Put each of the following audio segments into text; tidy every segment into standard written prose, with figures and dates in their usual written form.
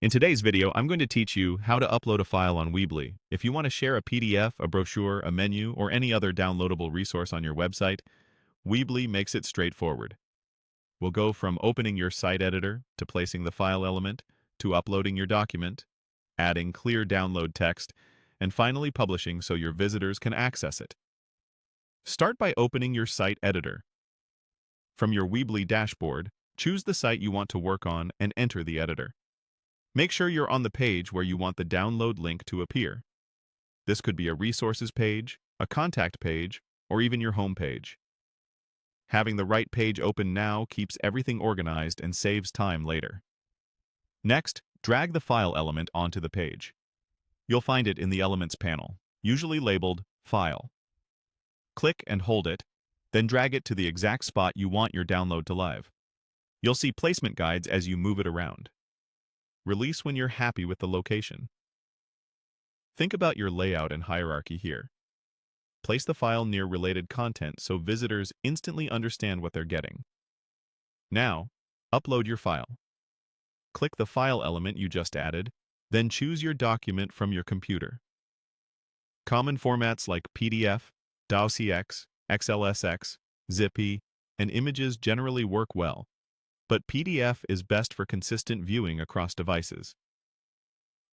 In today's video, I'm going to teach you how to upload a file on Weebly. If you want to share a PDF, a brochure, a menu, or any other downloadable resource on your website, Weebly makes it straightforward. We'll go from opening your site editor to placing the file element, to uploading your document, adding clear download text, and finally publishing so your visitors can access it. Start by opening your site editor. From your Weebly dashboard, choose the site you want to work on and enter the editor. Make sure you're on the page where you want the download link to appear. This could be a resources page, a contact page, or even your home page. Having the right page open now keeps everything organized and saves time later. Next, drag the file element onto the page. You'll find it in the Elements panel, usually labeled File. Click and hold it, then drag it to the exact spot you want your download to live. You'll see placement guides as you move it around. Release when you're happy with the location. Think about your layout and hierarchy here. Place the file near related content so visitors instantly understand what they're getting. Now, upload your file. Click the file element you just added, then choose your document from your computer. Common formats like PDF, DOCX, XLSX, Zippy, and images generally work well, but PDF is best for consistent viewing across devices.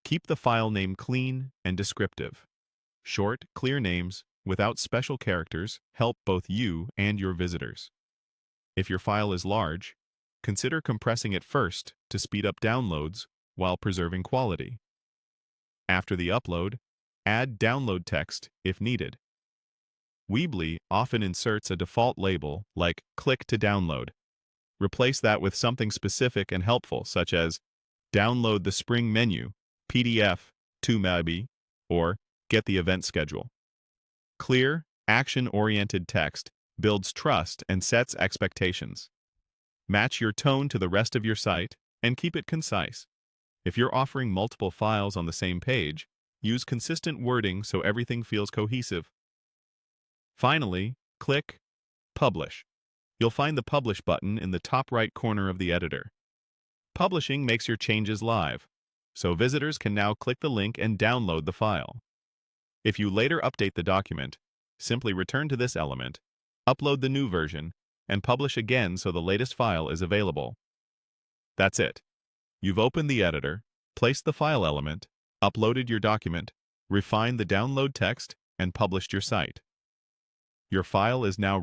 Keep the file name clean and descriptive. Short, clear names without special characters help both you and your visitors. If your file is large, consider compressing it first to speed up downloads while preserving quality. After the upload, add download text if needed. Weebly often inserts a default label like "Click to download." Replace that with something specific and helpful, such as "Download the spring menu, PDF, to maybe," or "Get the event schedule." Clear, action-oriented text builds trust and sets expectations. Match your tone to the rest of your site and keep it concise. If you're offering multiple files on the same page, use consistent wording so everything feels cohesive. Finally, click Publish. You'll find the Publish button in the top right corner of the editor. Publishing makes your changes live, so visitors can now click the link and download the file. If you later update the document, simply return to this element, upload the new version, and publish again so the latest file is available. That's it. You've opened the editor, placed the file element, uploaded your document, refined the download text, and published your site. Your file is now